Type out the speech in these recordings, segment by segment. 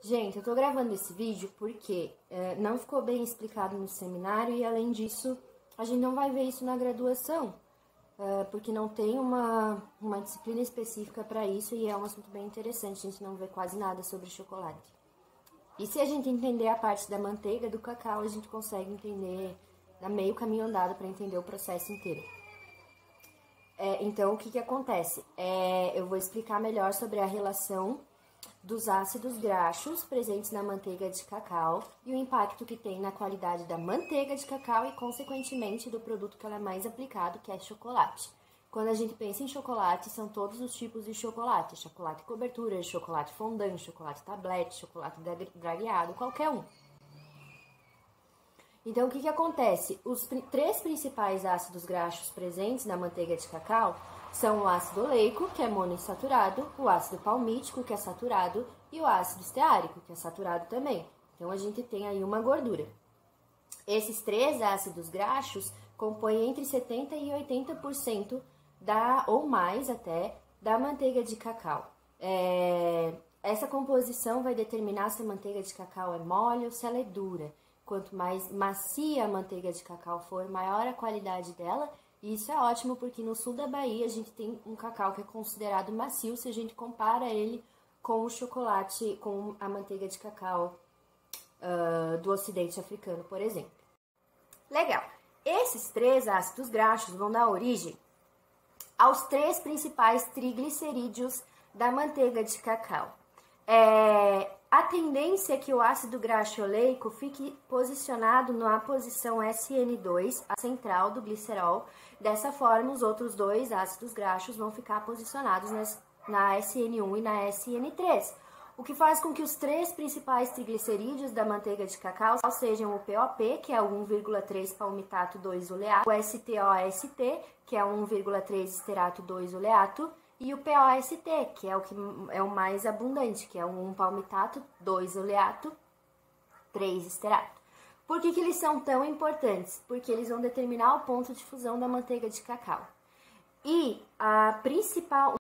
Gente, eu tô gravando esse vídeo porque não ficou bem explicado no seminário e, além disso, a gente não vai ver isso na graduação, porque não tem uma disciplina específica para isso e é um assunto bem interessante, a gente não vê quase nada sobre chocolate. E se a gente entender a parte da manteiga, do cacau, a gente consegue entender, dá meio caminho andado para entender o processo inteiro. Então, o que acontece? Eu vou explicar melhor sobre a relação dos ácidos graxos presentes na manteiga de cacau e o impacto que tem na qualidade da manteiga de cacau e, consequentemente, do produto que ela é mais aplicado, que é chocolate. Quando a gente pensa em chocolate, são todos os tipos de chocolate. Chocolate cobertura, chocolate fondant, chocolate tablete, chocolate dragueado, qualquer um. Então, o que acontece? Os três principais ácidos graxos presentes na manteiga de cacau são o ácido oleico, que é monoinsaturado, o ácido palmítico, que é saturado, e o ácido esteárico, que é saturado também. Então, a gente tem aí uma gordura. Esses três ácidos graxos compõem entre 70% e 80% ou mais até, da manteiga de cacau. Essa composição vai determinar se a manteiga de cacau é mole ou se ela é dura. Quanto mais macia a manteiga de cacau for, maior a qualidade dela. E isso é ótimo porque no sul da Bahia a gente tem um cacau que é considerado macio se a gente compara ele com o chocolate, com a manteiga de cacau do ocidente africano, por exemplo. Legal! Esses três ácidos graxos vão dar origem aos três principais triglicerídeos da manteiga de cacau. A tendência é que o ácido graxo oleico fique posicionado na posição SN2, a central do glicerol. Dessa forma, os outros dois ácidos graxos vão ficar posicionados na SN1 e na SN3, o que faz com que os três principais triglicerídeos da manteiga de cacau sejam o POP, que é o 1,3 palmitato 2-oleato, o STOST, que é o 1,3 esterato 2-oleato, e o POST, que é o mais abundante, que é o 1 palmitato 2-oleato 3 esterato. Por que eles são tão importantes? Porque eles vão determinar o ponto de fusão da manteiga de cacau. E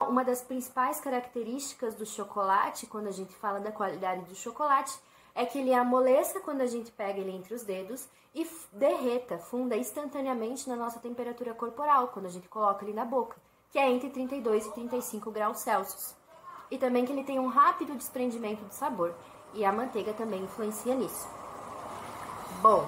uma das principais características do chocolate, quando a gente fala da qualidade do chocolate, é que ele amoleça quando a gente pega ele entre os dedos e funda instantaneamente na nossa temperatura corporal, quando a gente coloca ele na boca, que é entre 32 e 35 graus Celsius. E também que ele tem um rápido desprendimento de sabor, e a manteiga também influencia nisso. Bom,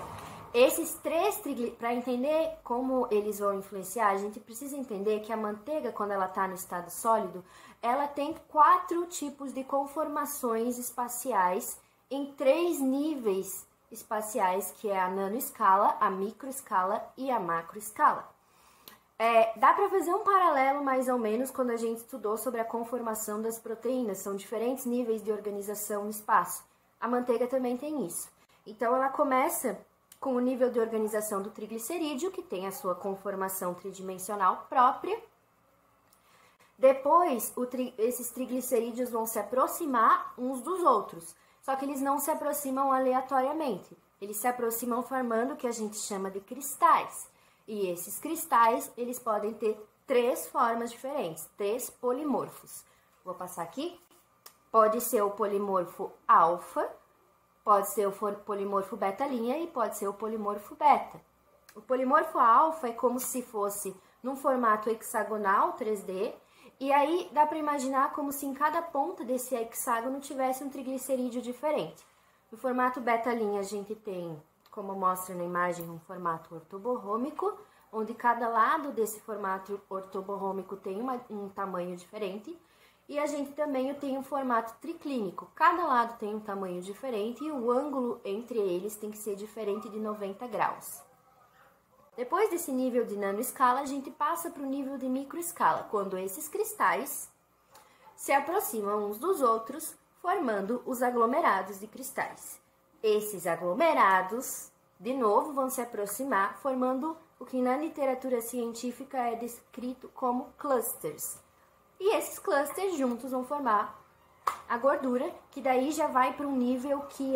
esses três para entender como eles vão influenciar, a gente precisa entender que a manteiga, quando ela está no estado sólido, ela tem 4 tipos de conformações espaciais em 3 níveis espaciais, que é a nanoescala, a microescala e a macroescala. Dá para fazer um paralelo mais ou menos quando a gente estudou sobre a conformação das proteínas, são diferentes níveis de organização no espaço. A manteiga também tem isso. Então ela começa com o nível de organização do triglicerídeo, que tem a sua conformação tridimensional própria. Depois, esses triglicerídeos vão se aproximar uns dos outros, só que eles não se aproximam aleatoriamente. Eles se aproximam formando o que a gente chama de cristais. E esses cristais, eles podem ter 3 formas diferentes, 3 polimorfos. Vou passar aqui. Pode ser o polimorfo alfa, pode ser o polimorfo beta linha e pode ser o polimorfo beta. O polimorfo alfa é como se fosse num formato hexagonal 3D, e aí dá para imaginar como se em cada ponta desse hexágono tivesse um triglicerídeo diferente. No formato beta linha a gente tem, como mostra na imagem, um formato ortoborrômico, onde cada lado desse formato ortoborrômico tem um tamanho diferente. E a gente também tem um formato triclínico. Cada lado tem um tamanho diferente e o ângulo entre eles tem que ser diferente de 90 graus. Depois desse nível de nanoescala, a gente passa para o nível de microescala, quando esses cristais se aproximam uns dos outros, formando os aglomerados de cristais. Esses aglomerados, de novo, vão se aproximar, formando o que na literatura científica é descrito como clusters. E esses clusters juntos vão formar a gordura, que daí já vai para um nível que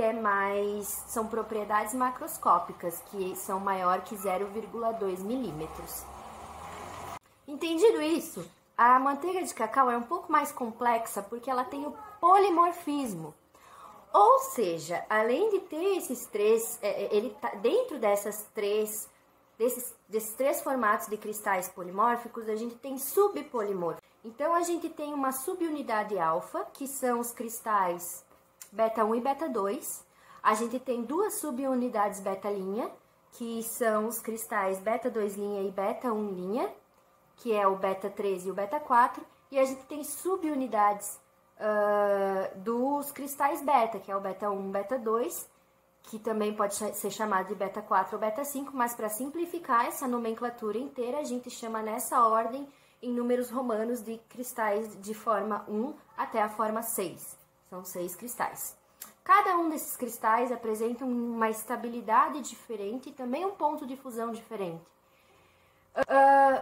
são propriedades macroscópicas, que são maior que 0,2 milímetros. Entendido isso, a manteiga de cacau é um pouco mais complexa porque ela tem o polimorfismo. Ou seja, além de ter esses três, ele tá dentro desses três formatos de cristais polimórficos, a gente tem subpolimórficos. Então, a gente tem uma subunidade alfa, que são os cristais beta 1 e beta 2. A gente tem duas subunidades beta linha, que são os cristais beta 2 linha e beta 1 linha, que é o beta 3 e o beta 4. E a gente tem subunidades dos cristais beta, que é o beta 1, beta 2, que também pode ser chamado de beta 4 ou beta 5, mas para simplificar essa nomenclatura inteira, a gente chama nessa ordem em números romanos de cristais de forma 1 até a forma 6. São 6 cristais. Cada um desses cristais apresenta uma estabilidade diferente e também um ponto de fusão diferente.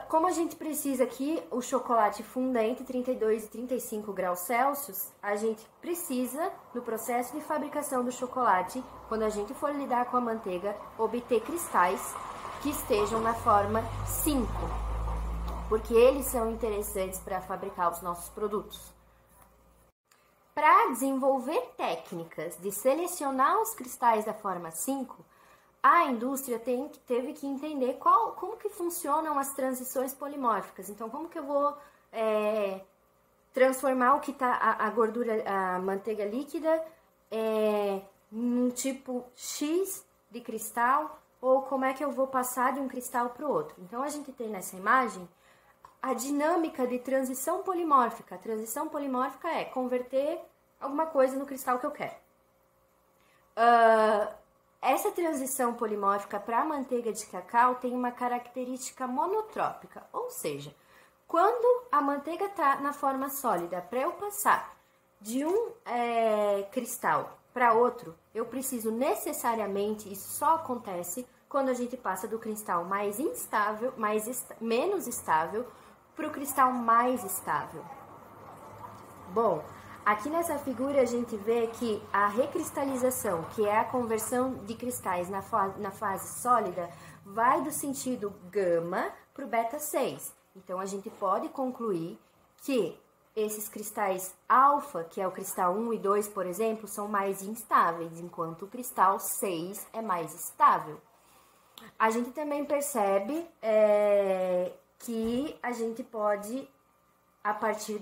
Como a gente precisa aqui, o chocolate funda entre 32 e 35 graus Celsius, a gente precisa, no processo de fabricação do chocolate, quando a gente for lidar com a manteiga, obter cristais que estejam na forma 5, porque eles são interessantes para fabricar os nossos produtos. Para desenvolver técnicas de selecionar os cristais da forma 5, a indústria teve que entender como que funcionam as transições polimórficas. Então, como que eu vou transformar o que tá a gordura, a manteiga líquida, num tipo X de cristal, ou como é que eu vou passar de um cristal para o outro. Então, a gente tem nessa imagem a dinâmica de transição polimórfica. A transição polimórfica é converter alguma coisa no cristal que eu quero. Essa transição polimórfica para a manteiga de cacau tem uma característica monotrópica, ou seja, quando a manteiga está na forma sólida, para eu passar de um cristal para outro, eu preciso necessariamente, isso só acontece quando a gente passa do cristal mais instável, menos estável, para o cristal mais estável. Bom, aqui nessa figura a gente vê que a recristalização, que é a conversão de cristais na fase sólida, vai do sentido gama para o beta 6. Então, a gente pode concluir que esses cristais alfa, que é o cristal 1 e 2, por exemplo, são mais instáveis, enquanto o cristal 6 é mais estável. A gente também percebe que a gente pode, a partir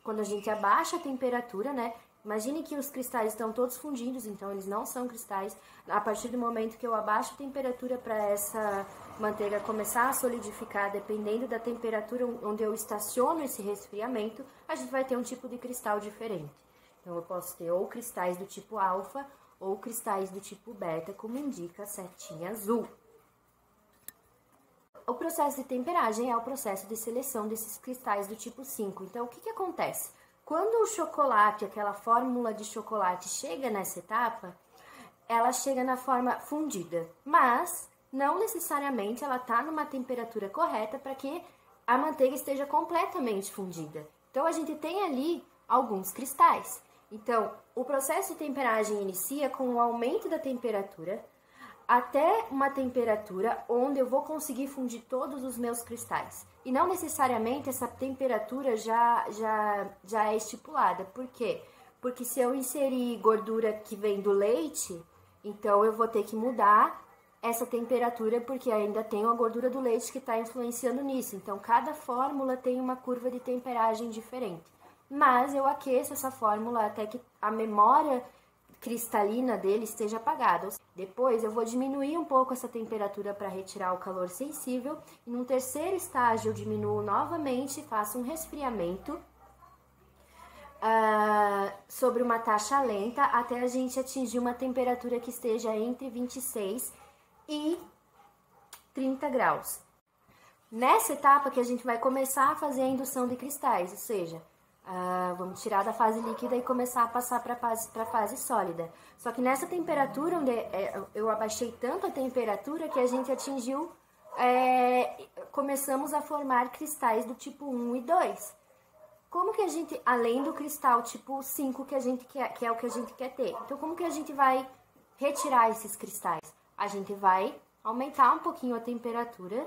quando a gente abaixa a temperatura, né? Imagine que os cristais estão todos fundidos, então eles não são cristais. A partir do momento que eu abaixo a temperatura para essa manteiga começar a solidificar, dependendo da temperatura onde eu estaciono esse resfriamento, a gente vai ter um tipo de cristal diferente. Então, eu posso ter ou cristais do tipo alfa ou cristais do tipo beta, como indica a setinha azul. O processo de temperagem é o processo de seleção desses cristais do tipo 5. Então, o que acontece? Quando o chocolate, aquela fórmula de chocolate, chega nessa etapa, ela chega na forma fundida, mas não necessariamente ela está numa temperatura correta para que a manteiga esteja completamente fundida. Então, a gente tem ali alguns cristais. Então, o processo de temperagem inicia com o aumento da temperatura até uma temperatura onde eu vou conseguir fundir todos os meus cristais. E não necessariamente essa temperatura já é estipulada. Por quê? Porque se eu inserir gordura que vem do leite, então eu vou ter que mudar essa temperatura, porque ainda tem a gordura do leite que está influenciando nisso. Então, cada fórmula tem uma curva de temperagem diferente. Mas eu aqueço essa fórmula até que a memória cristalina dele esteja apagada. Depois eu vou diminuir um pouco essa temperatura para retirar o calor sensível. E num terceiro estágio eu diminuo novamente, faço um resfriamento sobre uma taxa lenta até a gente atingir uma temperatura que esteja entre 26 e 30 graus. Nessa etapa que a gente vai começar a fazer a indução de cristais, ou seja, vamos tirar da fase líquida e começar a passar para a fase sólida. Só que nessa temperatura, onde eu abaixei tanto a temperatura que a gente atingiu, começamos a formar cristais do tipo 1 e 2. Como que a gente, além do cristal tipo 5 que a gente quer, que é o que a gente quer ter, então como que a gente vai retirar esses cristais? A gente vai aumentar um pouquinho a temperatura,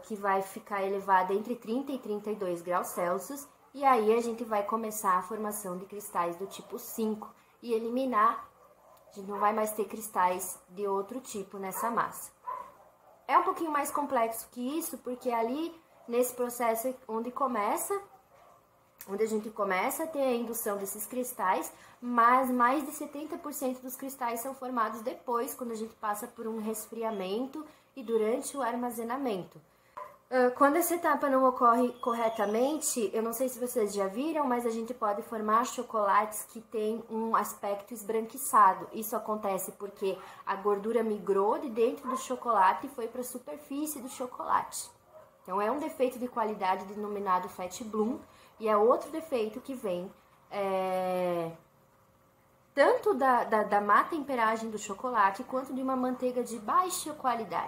que vai ficar elevada entre 30 e 32 graus Celsius, E aí a gente vai começar a formação de cristais do tipo 5 e eliminar, a gente não vai mais ter cristais de outro tipo nessa massa. É um pouquinho mais complexo que isso, porque ali nesse processo onde a gente começa a ter a indução desses cristais, mas mais de 70% dos cristais são formados depois, quando a gente passa por um resfriamento e durante o armazenamento. Quando essa etapa não ocorre corretamente, eu não sei se vocês já viram, mas a gente pode formar chocolates que têm um aspecto esbranquiçado. Isso acontece porque a gordura migrou de dentro do chocolate e foi para a superfície do chocolate. Então, é um defeito de qualidade denominado fat bloom, e é outro defeito que vem tanto da má temperagem do chocolate quanto de uma manteiga de baixa qualidade.